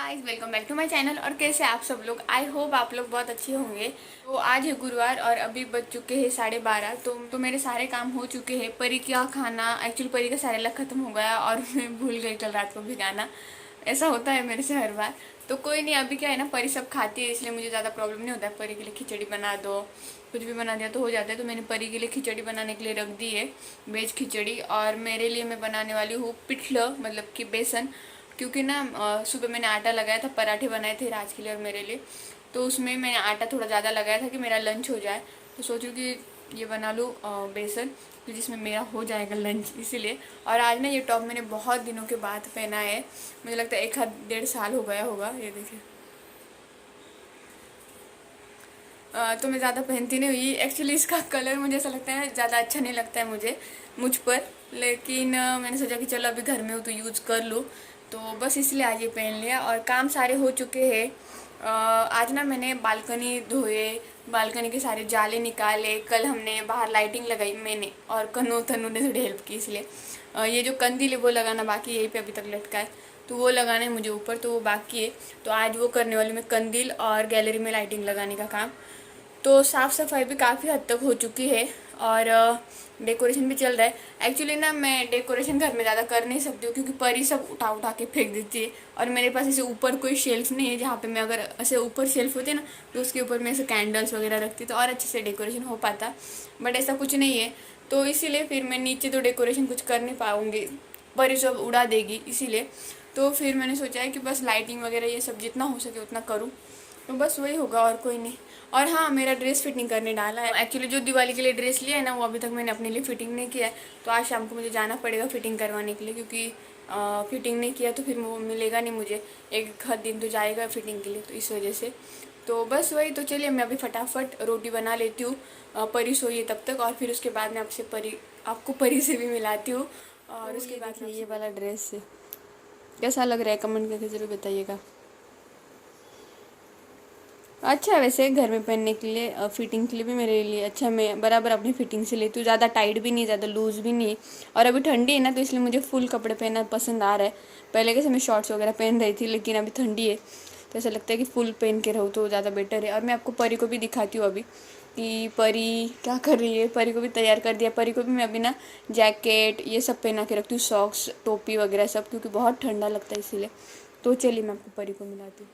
Guys, welcome back to my channel. और कैसे आप सब लोग? आई होप आप लोग बहुत अच्छे होंगे। तो आज है गुरुवार और अभी बज चुके हैं 12:30। तो मेरे सारे काम हो चुके हैं। परी का खाना, एक्चुअली परी का सारेला ख़त्म हो गया और मैं भूल गई कल रात को भिगाना। ऐसा होता है मेरे से हर बार। तो कोई नहीं, अभी क्या है ना, परी सब खाती है इसलिए मुझे ज़्यादा प्रॉब्लम नहीं होता है। परी के लिए खिचड़ी बना दो, कुछ भी बना दिया तो हो जाता है। तो मैंने परी के लिए खिचड़ी बनाने के लिए रख दी है, वेज खिचड़ी। और मेरे लिए मैं बनाने वाली हूँ पिठलं, मतलब कि बेसन। क्योंकि ना सुबह मैंने आटा लगाया था, पराठे बनाए थे राज के लिए और मेरे लिए। तो उसमें मैंने आटा थोड़ा ज़्यादा लगाया था कि मेरा लंच हो जाए। तो सोचूं कि ये बना लूँ बेसन, तो जिसमें मेरा हो जाएगा लंच, इसीलिए। और आज ना ये टॉप मैंने बहुत दिनों के बाद पहना है। मुझे लगता है 1-1.5 साल हो गया होगा। ये देखिए। तो मैं ज़्यादा पहनती नहीं हुई एक्चुअली। इसका कलर मुझे ऐसा लगता है ज़्यादा अच्छा नहीं लगता है मुझ पर। लेकिन मैंने सोचा कि चलो अभी घर में हूँ तो यूज़ कर लूँ। तो बस इसलिए आज ये पहन लिया और काम सारे हो चुके हैं। आज ना मैंने बालकनी धोए, बालकनी के सारे जाले निकाले। कल हमने बाहर लाइटिंग लगाई मैंने, और कन्नू तन्नू ने थोड़ी हेल्प की इसलिए। ये जो कंदील है वो लगाना बाकी, यहीं पे अभी तक लटका है, तो वो लगाना है मुझे ऊपर, तो वो बाकी है। तो आज वो करने वाली मैं, कंदील और गैलरी में लाइटिंग लगाने का काम। तो साफ़ सफाई भी काफ़ी हद तक हो चुकी है और डेकोरेशन भी चल रहा है। एक्चुअली ना मैं डेकोरेशन घर में ज़्यादा कर नहीं सकती हूँ क्योंकि परी सब उठा उठा के फेंक देती है। और मेरे पास ऐसे ऊपर कोई शेल्फ नहीं है जहाँ पे मैं, अगर ऐसे ऊपर शेल्फ होते ना तो उसके ऊपर मैं ऐसे कैंडल्स वगैरह रखती तो और अच्छे से डेकोरेशन हो पाता। बट ऐसा कुछ नहीं है, तो इसीलिए फिर मैं नीचे तो डेकोरेशन कुछ कर नहीं पाऊँगी, परी सब उड़ा देगी इसीलिए। तो फिर मैंने सोचा है कि बस लाइटिंग वगैरह ये सब जितना हो सके उतना करूँ, तो बस वही होगा और कोई नहीं। और हाँ, मेरा ड्रेस फिटिंग करने डाला है। एक्चुअली जो दिवाली के लिए ड्रेस लिया है ना, वो अभी तक मैंने अपने लिए फ़िटिंग नहीं किया है। तो आज शाम को मुझे जाना पड़ेगा फ़िटिंग करवाने के लिए, क्योंकि फ़िटिंग नहीं किया तो फिर वो मिलेगा नहीं मुझे। एक आध दिन तो जाएगा फ़िटिंग के लिए, तो इस वजह से। तो बस वही। तो चलिए मैं अभी फटाफट रोटी बना लेती हूँ, परी सोइए तब तक, और फिर उसके बाद मैं आपको परी से भी मिलाती हूँ। और तो उसके बाद ये वाला ड्रेस कैसा लग रहा है कमेंट करके ज़रूर बताइएगा। अच्छा है वैसे घर में पहनने के लिए, फिटिंग के लिए भी मेरे लिए अच्छा। मैं बराबर अपनी फिटिंग से लेती हूँ, ज़्यादा टाइट भी नहीं, ज़्यादा लूज़ भी नहीं। और अभी ठंडी है ना, तो इसलिए मुझे फुल कपड़े पहनना पसंद आ रहा है। पहले कैसे मैं शॉर्ट्स वगैरह पहन रही थी, लेकिन अभी ठंडी है तो ऐसा लगता है कि फुल पहन के रहूँ तो ज़्यादा बेटर है। और मैं आपको परी को भी दिखाती हूँ अभी कि परी क्या कर रही है। परी को भी तैयार कर दिया। परी को भी मैं अभी ना जैकेट ये सब पहना के रखती हूँ, सॉक्स टोपी वगैरह सब, क्योंकि बहुत ठंडा लगता है इसीलिए। तो चलिए मैं आपको परी को मिलाती हूँ।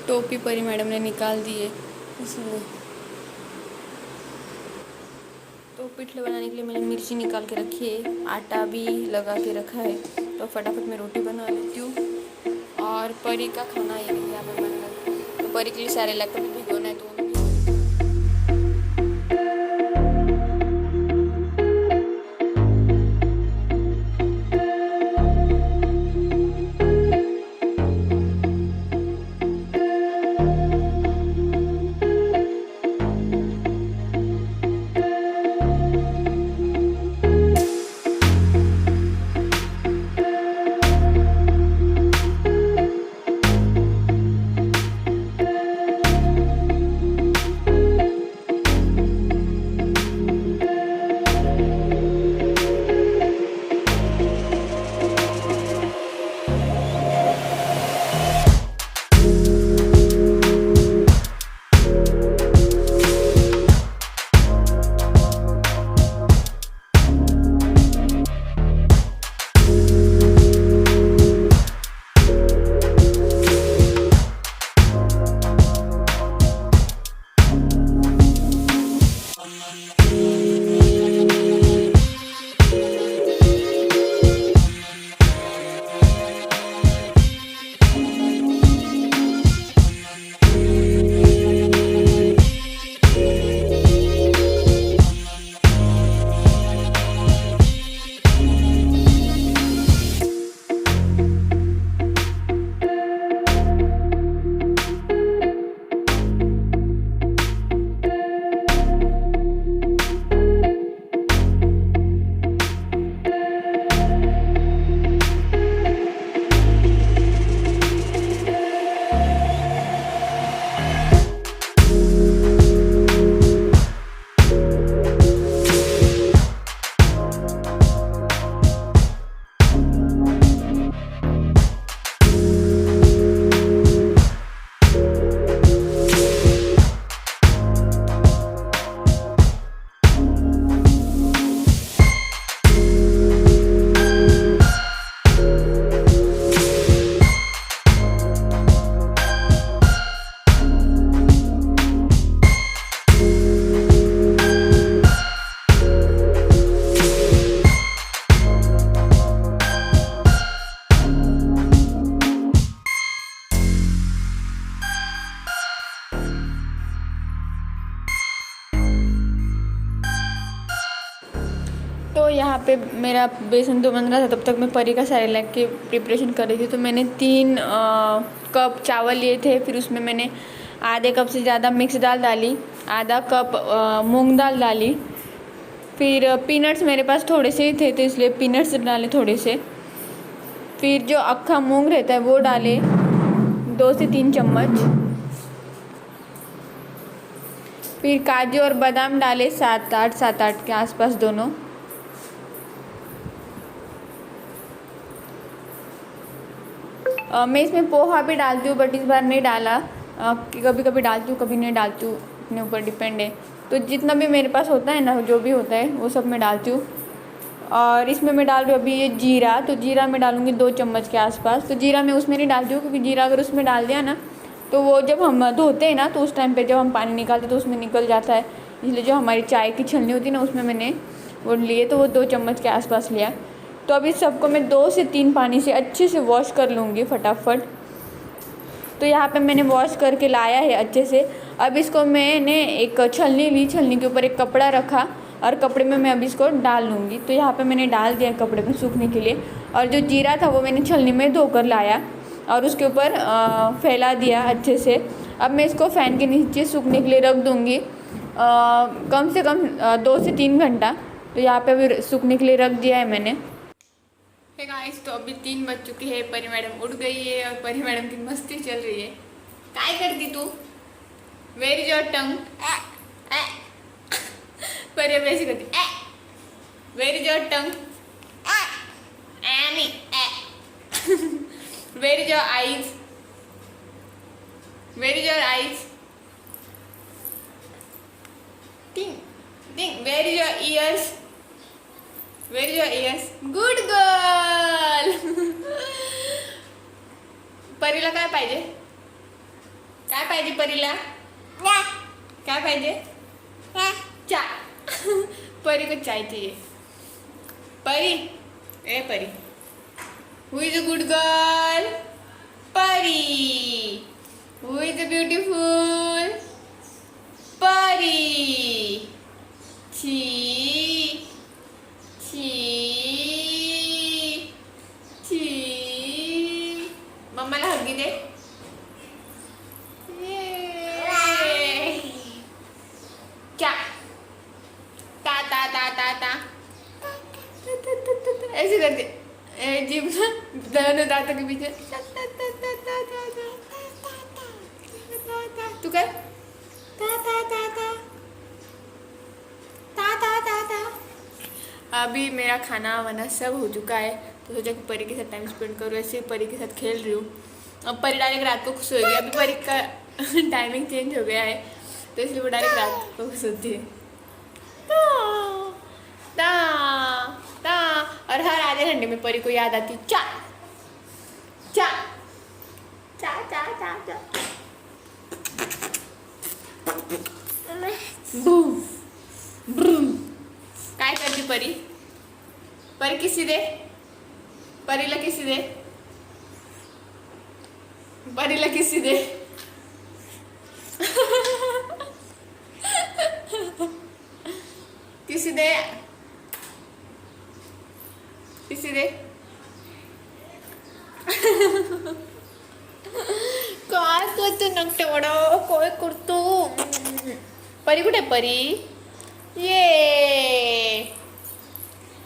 टोपी परी मैडम ने निकाल दी है इसलिए। तो पिठले बनाने के लिए मैंने मिर्ची निकाल के रखी है, आटा भी लगा के रखा है। तो फटाफट मैं रोटी बना लेती हूँ। और परी का खाना ये यहाँ पर बन रहा है। तो परी के लिए सारे लैपटॉप भी भिगोना है, तो तो यहाँ पे मेरा बेसन तो बन रहा था, तब तक मैं परी का सेरेलैक की प्रिपरेशन कर रही थी। तो मैंने 3 कप चावल लिए थे, फिर उसमें मैंने आधे कप से ज़्यादा मिक्स दाल डाली, आधा कप मूंग दाल डाली, फिर पीनट्स मेरे पास थोड़े से ही थे तो इसलिए पीनट्स डाले थोड़े से, फिर जो अक्खा मूंग रहता है वो डाले 2 से 3 चम्मच, फिर काजू और बादाम डाले 7-8 के आसपास दोनों, मैं इसमें पोहा भी डालती हूँ बट इस बार नहीं डाला, कभी कभी डालती हूँ कभी नहीं डालती हूँ, अपने ऊपर डिपेंड है। तो जितना भी मेरे पास होता है ना, जो भी होता है वो सब मैं डालती हूँ। और इसमें मैं डाल रही हूँ अभी ये जीरा, तो जीरा मैं डालूँगी 2 चम्मच के आसपास। तो जीरा मैं उसमें नहीं डालती हूँ क्योंकि जीरा अगर उसमें डाल दिया ना तो वो जब हम धोते हैं ना तो उस टाइम पे जब हम पानी निकालते तो उसमें निकल जाता है, इसलिए जो हमारी चाय की छलनी होती है ना उसमें मैंने वो लिए, तो वो 2 चम्मच के आसपास लिया। तो अभी सबको मैं 2 से 3 पानी से अच्छे से वॉश कर लूँगी फटाफट। तो यहाँ पे मैंने वॉश करके लाया है अच्छे से। अब इसको मैंने एक छलनी ली, छलनी के ऊपर एक कपड़ा रखा और कपड़े में मैं अभी इसको डाल लूँगी। तो यहाँ पे मैंने डाल दिया कपड़े में सूखने के लिए, और जो जीरा था वो मैंने छलनी में धोकर लाया और उसके ऊपर फैला दिया अच्छे से। अब मैं इसको फ़ैन के नीचे सूखने के लिए रख दूँगी कम से कम 2 से 3 घंटा। तो यहाँ पे अभी सूखने के लिए रख दिया है मैंने। गाइस, तो अभी 3 बज चुके हैं, परी मैडम उठ गई है और परी मैडम की मस्ती चल रही है। काय करती तू? Where is your tongue? Pari अब ऐसी करती, वेर इज योर टंग? एनी। Where is your eyes? Where is your eyes? Think think, where is your ears? Where is your ears? Good girl. परीला काय पाहिजे? काय पाहिजे परीला? काय पाहिजे? चा. परी को चाय चाहिए. परी, ए परी. Who is a good girl? Pari. Who is a beautiful? Pari. Chi. मम्माला huggy दे. क्या? ता ता ता ता ता ऐसे करते जीभ ना दोनों दांतों के पीछे तू कर ता ता ता ता ता ता ता ता। अभी मेरा खाना वाना सब हो चुका है, तो सोचा कि परी के साथ टाइम स्पेंड करूँ, ऐसे परी के साथ खेल रही हूँ। अब परी डायरेक्ट रात को खुश हो गई, अभी परी का टाइमिंग चेंज हो गया है तो इसलिए वो डायरेक्ट रात को खुश होती है। ता ता, और हर आधे घंटे में परी को याद आती चा चा चा चा चा चा। Boom broom. काय करती परी? परी किसी दे, परीला किसी दे, परीला किसी दे। किसी दे, किसी दे। काय करतो नकटेवडा काय करतो? परी कुठे? परी ये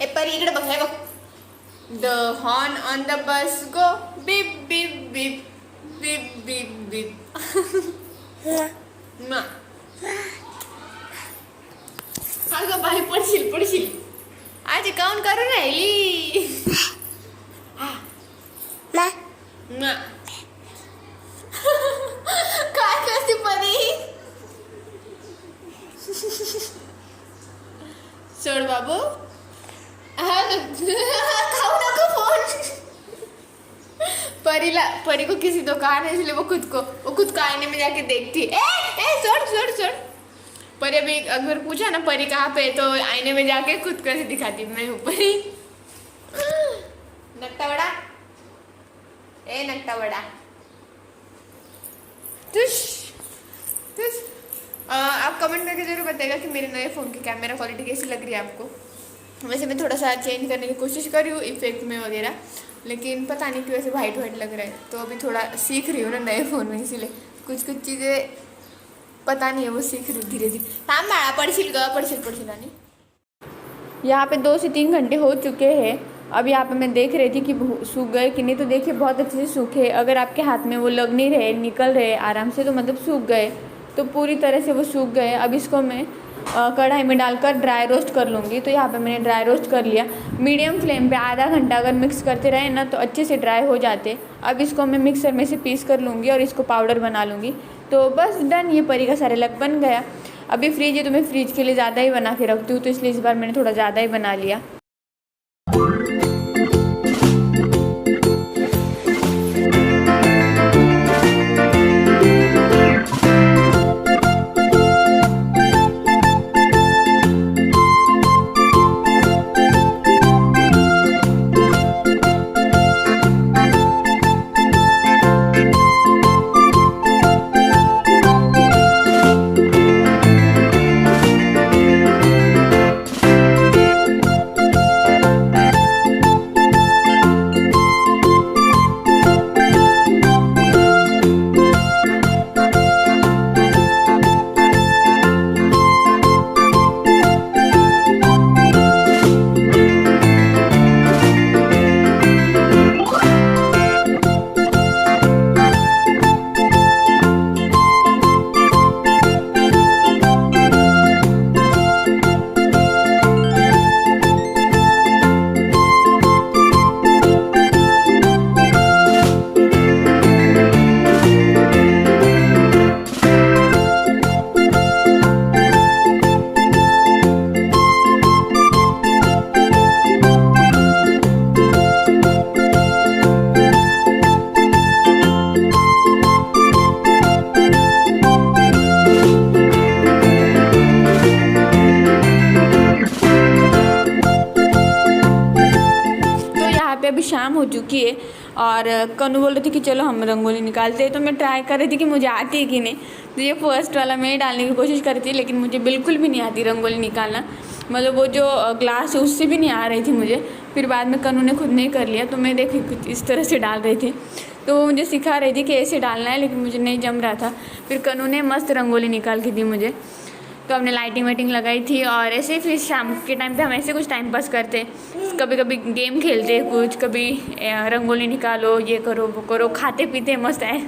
ए परी इकडे बघ, हे बघ. The horn on the bus go beep beep beep beep beep beep. अगं बाई, पडशील पडशील. आज काउंट करून राहिली. काय करते परी? सोड बाबू. खाओ ना फोन. परी को किसी तो कहा नहीं, इसलिए वो खुद को आईने में जाके देखती। ए छोड़ छोड़ छोड़. परी अभी अगर पूछा ना परी कहाँ पे, तो आईने में जाके खुद को ऐसे दिखाती, मैं हूँ परी. नकटा बड़ा, ए नकटा बड़ा. तुश तुश. आप कमेंट करके जरूर बताइएगा कि मेरे नए फ़ोन की कैमरा क्वालिटी कैसी लग रही है आपको. वैसे मैं थोड़ा सा चेंज करने की कोशिश कर रही हूँ इफेक्ट में वगैरह, लेकिन पता नहीं क्यों ऐसे वाइट वाइट लग रहा है। तो अभी थोड़ा सीख रही हूँ ना नए फ़ोन में, इसीलिए कुछ कुछ चीज़ें पता नहीं है, वो सीख रही हूँ धीरे धीरे। हाँ माड़ा पढ़शील नहीं। यहाँ पे 2 से 3 घंटे हो चुके हैं। अब यहाँ पे मैं देख रही थी कि सूख गए कि नहीं, तो देखिए बहुत अच्छे से सूखे। अगर आपके हाथ में वो लग नहीं रहे, निकल रहे आराम से, तो मतलब सूख गए, तो पूरी तरह से वो सूख गए। अब इसको मैं कढ़ाई में डालकर ड्राई रोस्ट कर लूँगी। तो यहाँ पे मैंने ड्राई रोस्ट कर लिया। मीडियम फ्लेम पे आधा घंटा अगर मिक्स करते रहे ना तो अच्छे से ड्राई हो जाते। अब इसको मैं मिक्सर में से पीस कर लूँगी और इसको पाउडर बना लूँगी। तो बस डन, ये परी का सेरेलैक बन गया। अभी फ्रिज है तो मैं फ्रिज के लिए ज़्यादा ही बना के रखती हूँ, तो इसलिए इस बार मैंने थोड़ा ज़्यादा ही बना लिया। अभी शाम हो चुकी है और कनु बोल रही थी कि चलो हम रंगोली निकालते हैं। तो मैं ट्राई कर रही थी कि मुझे आती है कि नहीं। तो ये फर्स्ट वाला मैं डालने की कोशिश कर रही थी, लेकिन मुझे बिल्कुल भी नहीं आती रंगोली निकालना। मतलब वो जो ग्लास है उससे भी नहीं आ रही थी मुझे। फिर बाद में कनु ने खुद नहीं कर लिया, तो मैं देखी कुछ इस तरह से डाल रही थी। तो वो मुझे सिखा रही थी कि ऐसे डालना है, लेकिन मुझे नहीं जम रहा था। फिर कनु ने मस्त रंगोली निकाल के दी मुझे। तो हमने लाइटिंग वाइटिंग लगाई थी और ऐसे ही फिर शाम के टाइम पे हम ऐसे कुछ टाइम पास करते। कभी कभी गेम खेलते कुछ, कभी रंगोली निकालो, ये करो वो करो, खाते पीते मस्त है,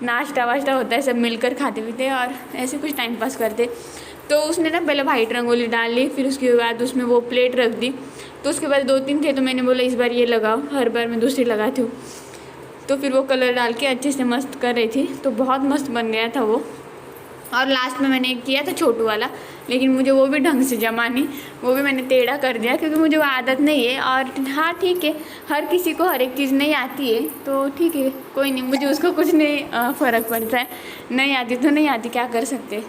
नाश्ता वाश्ता होता है, सब मिलकर खाते पीते और ऐसे कुछ टाइम पास करते। तो उसने ना पहले वाइट रंगोली डाल ली, फिर उसके बाद उसमें वो प्लेट रख दी। तो उसके बाद 2-3 थे, तो मैंने बोला इस बार ये लगाओ, हर बार मैं दूसरी लगाती हूँ। तो फिर वो कलर डाल के अच्छे से मस्त कर रही थी, तो बहुत मस्त बन गया था वो। और लास्ट में मैंने किया था छोटू वाला, लेकिन मुझे वो भी ढंग से जमा नहीं, वो भी मैंने टेढ़ा कर दिया, क्योंकि मुझे वो आदत नहीं है। और हाँ ठीक है, हर किसी को हर एक चीज़ नहीं आती है, तो ठीक है कोई नहीं, मुझे उसको कुछ नहीं फ़र्क पड़ता है। नहीं आती तो नहीं आती, क्या कर सकते।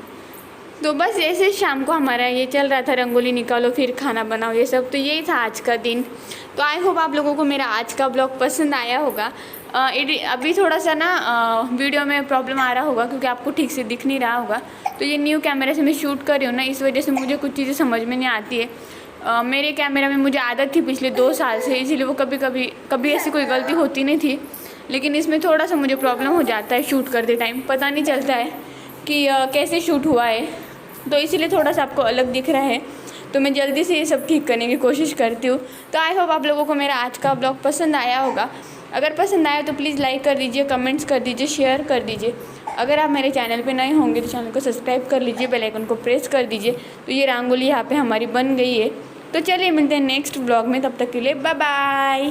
तो बस ऐसे शाम को हमारा ये चल रहा था, रंगोली निकालो फिर खाना बनाओ, ये सब। तो यही था आज का दिन। तो आई होप आप लोगों को मेरा आज का ब्लॉग पसंद आया होगा। अभी थोड़ा सा ना वीडियो में प्रॉब्लम आ रहा होगा, क्योंकि आपको ठीक से दिख नहीं रहा होगा। तो ये न्यू कैमरे से मैं शूट कर रही हूँ ना, इस वजह से मुझे कुछ चीज़ें समझ में नहीं आती है। मेरे कैमरा में मुझे आदत थी पिछले 2 साल से, इसीलिए वो कभी ऐसी कोई गलती होती नहीं थी। लेकिन इसमें थोड़ा सा मुझे प्रॉब्लम हो जाता है शूट करते टाइम, पता नहीं चलता है कि कैसे शूट हुआ है, तो इसीलिए थोड़ा सा आपको अलग दिख रहा है। तो मैं जल्दी से ये सब ठीक करने की कोशिश करती हूँ। तो आई होप आप लोगों को मेरा आज का ब्लॉग पसंद आया होगा। अगर पसंद आया तो प्लीज़ लाइक कर दीजिए, कमेंट्स कर दीजिए, शेयर कर दीजिए। अगर आप मेरे चैनल पे नए होंगे तो चैनल को सब्सक्राइब कर लीजिए, बेल आइकन को प्रेस कर दीजिए। तो ये रंगोली यहाँ पे हमारी बन गई है। तो चलिए मिलते हैं नेक्स्ट ब्लॉग में, तब तक के लिए बाय बाय।